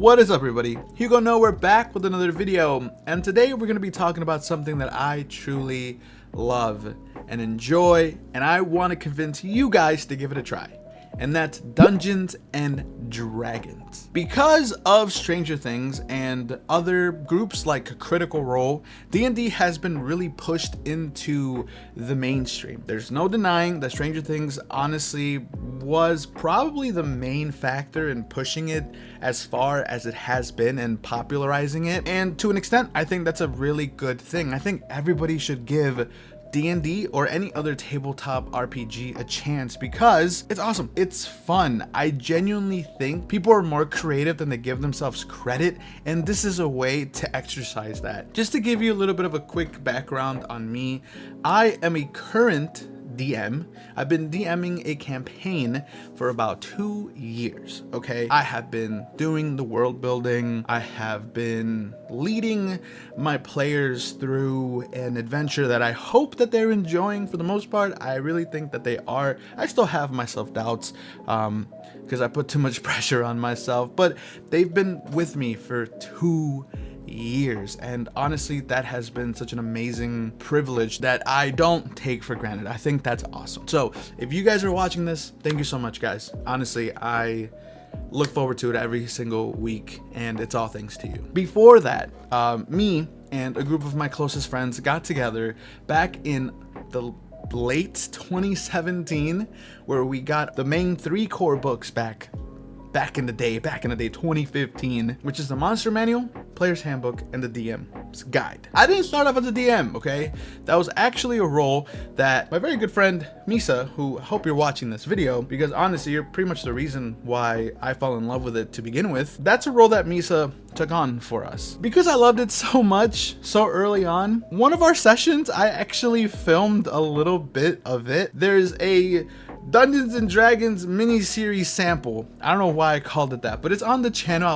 What is up, everybody? Hugo Nowhere back with another video, and today we're going to be talking about something that I truly love and enjoy, and I want to convince you guys to give it a try, and that's Dungeons and Dragons. Because of Stranger Things and other groups like Critical Role, D&D has been really pushed into the mainstream. There's no denying that Stranger Things honestly was probably the main factor in pushing it as far as it has been and popularizing it. And to an extent, I think that's a really good thing. I think everybody should give D&D or any other tabletop RPG a chance because it's awesome. It's fun. I genuinely think people are more creative than they give themselves credit, and this is a way to exercise that. Just to give you a little bit of a quick background on me, I am a current DM. I've been DMing a campaign for about 2 years, okay? I have been doing the world building. I have been leading my players through an adventure that I hope that they're enjoying for the most part. I really think that they are. I still have my self-doubts because I put too much pressure on myself, but they've been with me for 2 years, and honestly that has been such an amazing privilege that I don't take for granted. I think that's awesome. So if you guys are watching this, thank you so much, guys. Honestly, I look forward to it every single week, and it's all thanks to you. Before that, me and a group of my closest friends got together back in the late 2017 where we got the main 3 core books back in the day 2015, which is the Monster Manual, Player's Handbook, and the DM's Guide. I didn't start off as a DM, okay? That was actually a role that my very good friend Misa, who I hope you're watching this video, because honestly you're pretty much the reason why I fell in love with it to begin with. That's a role that Misa took on for us. Because I loved it so much so early on, one of our sessions I actually filmed a little bit of it. There's a Dungeons and Dragons mini-series sample. I don't know why I called it that, but it's on the channel.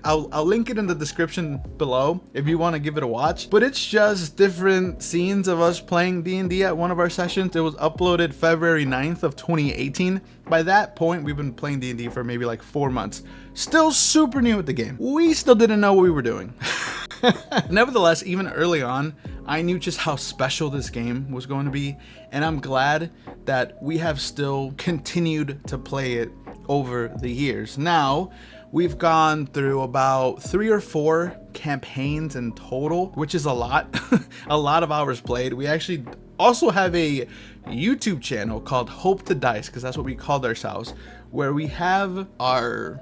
I'll link it in the description below if you want to give it a watch. But it's just different scenes of us playing D&D at one of our sessions. It was uploaded February 9th of 2018. By that point, we've been playing D&D for maybe like 4 months. Still super new at the game. We still didn't know what we were doing. Nevertheless, even early on, I knew just how special this game was going to be, and I'm glad that we have still continued to play it over the years. Now, we've gone through about 3 or 4 campaigns in total, which is a lot, a lot of hours played. We actually also have a YouTube channel called Hope to Dice, because that's what we called ourselves, where we have our,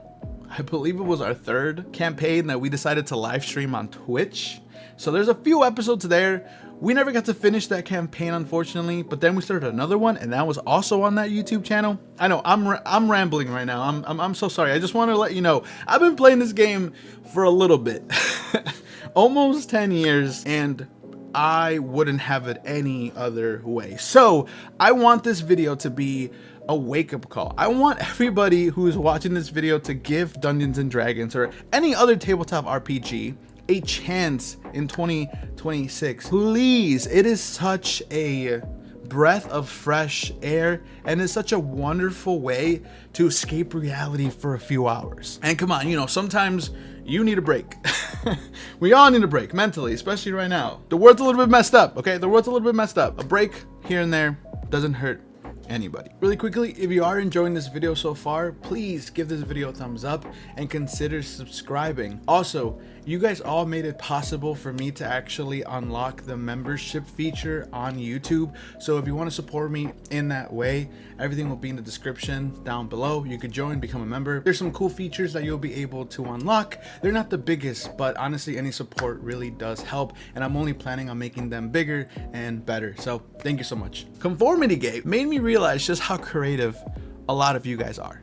I believe it was our 3rd campaign that we decided to live stream on Twitch. So there's a few episodes there. We never got to finish that campaign, unfortunately, but then we started another one, and that was also on that YouTube channel. I know I'm rambling right now. I'm so sorry. I just want to let you know I've been playing this game for a little bit, almost 10 years, and I wouldn't have it any other way. So I want this video to be a wake-up call. I want everybody who is watching this video to give Dungeons and Dragons or any other tabletop RPG a chance in 2026. Please, it is such a breath of fresh air, and it's such a wonderful way to escape reality for a few hours. And come on, you know, sometimes you need a break. We all need a break mentally, especially right now. The world's a little bit messed up, okay? The world's a little bit messed up. A break here and there doesn't hurt anybody. Really quickly, if you are enjoying this video so far, please give this video a thumbs up and consider subscribing. Also, you guys all made it possible for me to actually unlock the membership feature on YouTube. So if you want to support me in that way, everything will be in the description down below. You could join, become a member. There's some cool features that you'll be able to unlock. They're not the biggest, but honestly, any support really does help, and I'm only planning on making them bigger and better. So thank you so much. Conformity Gate made me realize just how creative a lot of you guys are.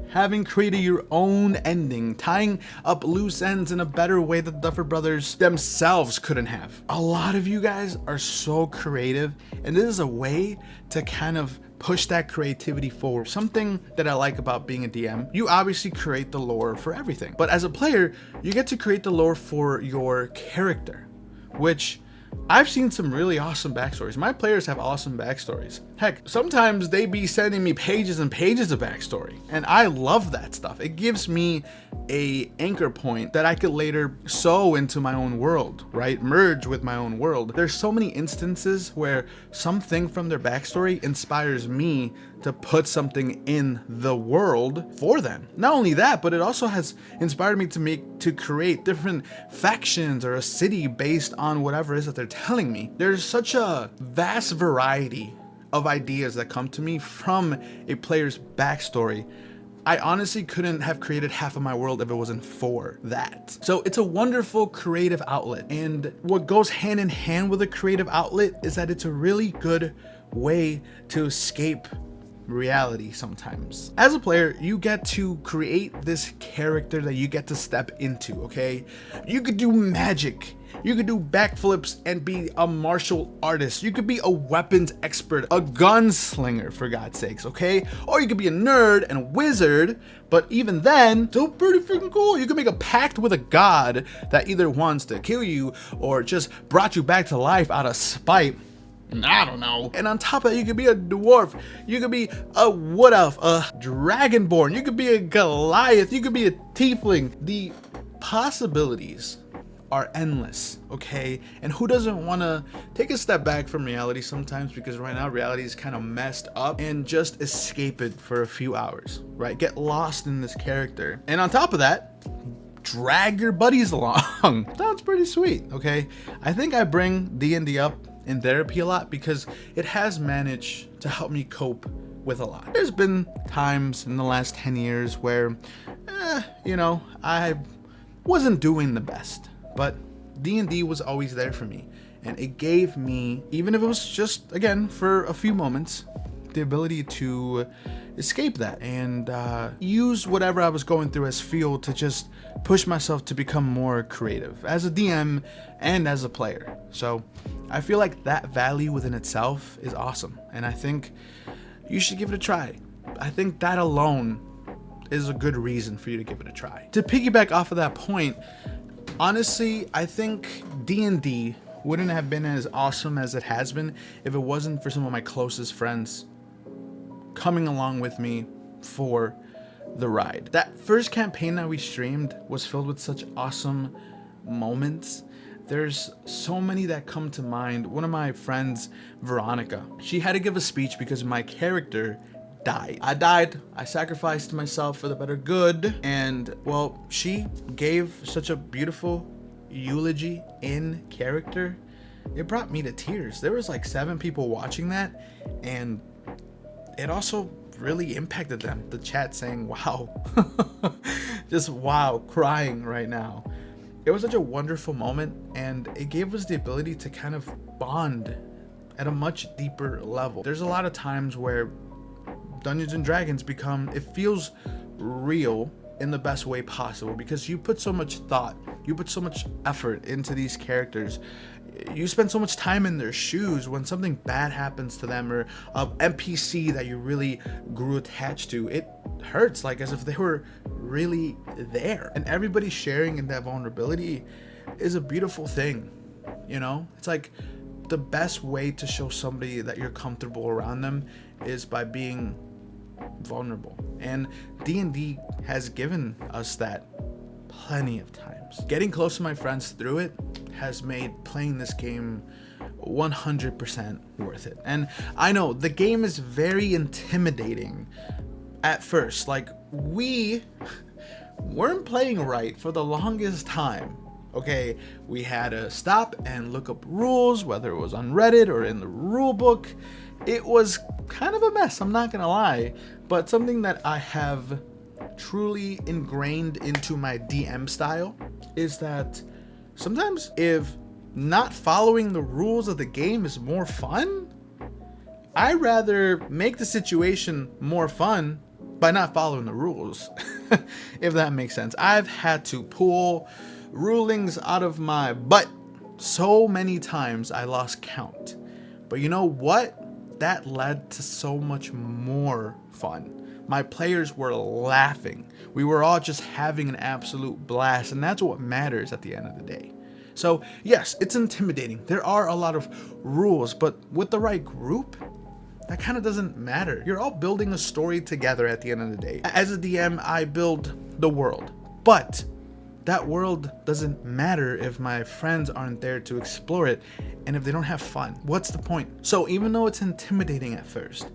Having created your own ending, tying up loose ends in a better way that the Duffer Brothers themselves couldn't have. A lot of you guys are so creative, and this is a way to kind of push that creativity forward. Something that I like about being a DM, you obviously create the lore for everything, but as a player, you get to create the lore for your character, which I've seen some really awesome backstories. My players have awesome backstories. Heck, sometimes they be sending me pages and pages of backstory, and I love that stuff. It gives me a anchor point that I could later sew into my own world, right? Merge with my own world. There's so many instances where something from their backstory inspires me to put something in the world for them. Not only that, but it also has inspired me to create different factions or a city based on whatever it is that they're telling me. There's such a vast variety of ideas that come to me from a player's backstory. I honestly couldn't have created half of my world if it wasn't for that. So it's a wonderful creative outlet. And what goes hand in hand with a creative outlet is that it's a really good way to escape reality sometimes. As a player, you get to create this character that you get to step into, okay? You could do magic. You could do backflips and be a martial artist. You could be a weapons expert, a gunslinger, for God's sakes, okay? Or you could be a nerd and a wizard, but even then, still pretty freaking cool. You could make a pact with a god that either wants to kill you or just brought you back to life out of spite. I don't know. And on top of that, you could be a dwarf. You could be a wood elf, a dragonborn. You could be a Goliath. You could be a tiefling. The possibilities are endless, okay? And who doesn't want to take a step back from reality sometimes, because right now reality is kind of messed up, and just escape it for a few hours, right? Get lost in this character. And on top of that, drag your buddies along. Sounds pretty sweet, okay? I think I bring D&D up in therapy a lot because it has managed to help me cope with a lot. There's been times in the last 10 years where, I wasn't doing the best, but D&D was always there for me. And it gave me, even if it was just, again, for a few moments, the ability to escape that and use whatever I was going through as fuel to just push myself to become more creative as a DM and as a player. So I feel like that value within itself is awesome, and I think you should give it a try. I think that alone is a good reason for you to give it a try. To piggyback off of that point, honestly, I think D&D wouldn't have been as awesome as it has been if it wasn't for some of my closest friends coming along with me for the ride. That first campaign that we streamed was filled with such awesome moments. There's so many that come to mind. One of my friends, Veronica, she had to give a speech because my character died. I died. I sacrificed myself for the better good. And well, she gave such a beautiful eulogy in character. It brought me to tears. There was like 7 people watching that, and it also really impacted them. The chat saying, wow, just wow, crying right now. It was such a wonderful moment, and it gave us the ability to kind of bond at a much deeper level. There's a lot of times where Dungeons and Dragons it feels real in the best way possible because you put so much thought, you put so much effort into these characters. You spend so much time in their shoes. When something bad happens to them, or an NPC that you really grew attached to, it hurts like as if they were really there. And everybody sharing in that vulnerability is a beautiful thing. It's like the best way to show somebody that you're comfortable around them is by being vulnerable. And D&D has given us that plenty of times. Getting close to my friends through it has made playing this game 100% worth it. And I know the game is very intimidating at first. Like, we weren't playing right for the longest time. Okay, we had to stop and look up rules, whether it was on Reddit or in the rule book. It was kind of a mess, I'm not gonna lie, but something that I have truly ingrained into my DM style is that sometimes if not following the rules of the game is more fun, I'd rather make the situation more fun by not following the rules. If that makes sense. I've had to pull rulings out of my butt so many times I lost count. But you know what? That led to so much more fun. My players were laughing. We were all just having an absolute blast, and that's what matters at the end of the day. So yes, it's intimidating. There are a lot of rules, but with the right group, that kind of doesn't matter. You're all building a story together at the end of the day. As a DM, I build the world, but that world doesn't matter if my friends aren't there to explore it and if they don't have fun. What's the point? So even though it's intimidating at first,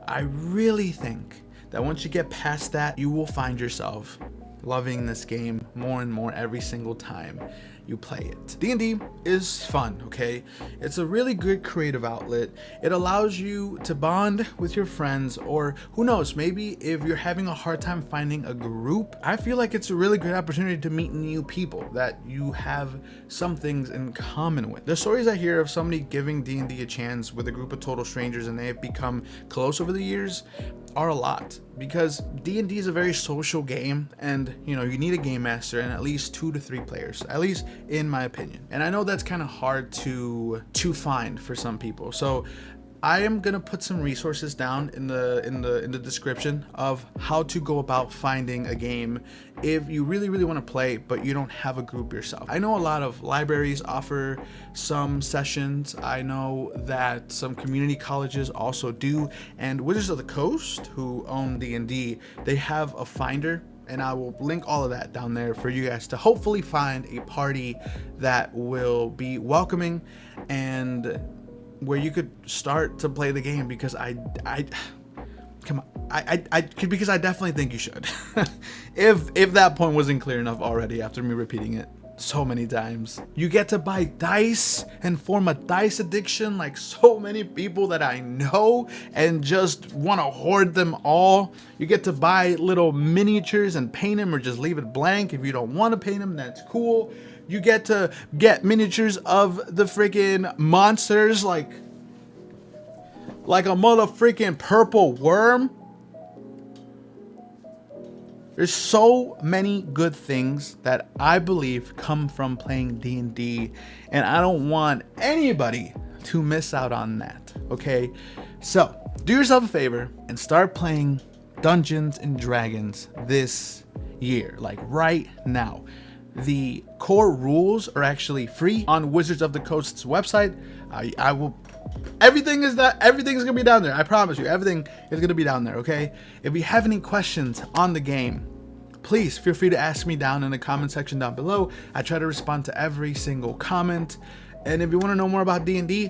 I really think that once you get past that, you will find yourself loving this game more and more every single time you play it. D&D is fun, okay? It's a really good creative outlet. It allows you to bond with your friends, or who knows, maybe if you're having a hard time finding a group, I feel like it's a really great opportunity to meet new people that you have some things in common with. The stories I hear of somebody giving D&D a chance with a group of total strangers and they have become close over the years are a lot, because D&D is a very social game, and you need a game master and at least 2 to 3 players, at least in my opinion. And I know that's kind of hard to find for some people. So I am gonna put some resources down in the description of how to go about finding a game if you really want to play but you don't have a group yourself. I know a lot of libraries offer some sessions. I know that some community colleges also do, and Wizards of the Coast, who own D&D, they have a finder, and I will link all of that down there for you guys to hopefully find a party that will be welcoming and where you could start to play the game, because I definitely think you should. if that point wasn't clear enough already after me repeating it so many times. You get to buy dice and form a dice addiction like so many people that I know and just want to hoard them all. You get to buy little miniatures and paint them, or just leave it blank. If you don't want to paint them, that's cool. You get to get miniatures of the freaking monsters like a mother freaking purple worm. There's so many good things that I believe come from playing D&D, and I don't want anybody to miss out on that, okay? So do yourself a favor and start playing Dungeons and Dragons this year, like right now. The core rules are actually free on Wizards of the Coast's website. Everything's gonna be down there. I promise you, everything is gonna be down there, okay? If you have any questions on the game, please feel free to ask me down in the comment section down below. I try to respond to every single comment. And if you want to know more about D&D,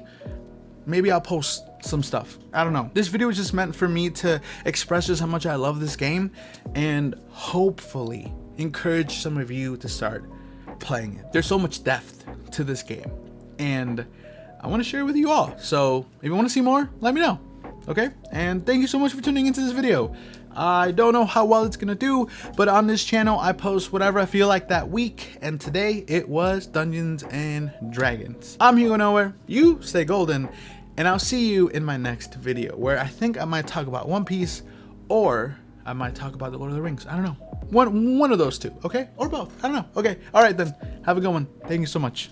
maybe I'll post some stuff. I don't know. This video is just meant for me to express just how much I love this game and hopefully encourage some of you to start playing it. There's so much depth to this game, and I want to share it with you all. So if you want to see more, let me know. Okay? And thank you so much for tuning into this video. I don't know how well it's gonna do, but on this channel I post whatever I feel like that week, and today it was Dungeons and Dragons. I'm Hugo Nowhere, you stay golden, and I'll see you in my next video, where I think I might talk about One Piece, or I might talk about the Lord of the Rings. I don't know. One of those two, okay? Or both. I don't know. Okay. All right then. Have a good one. Thank you so much.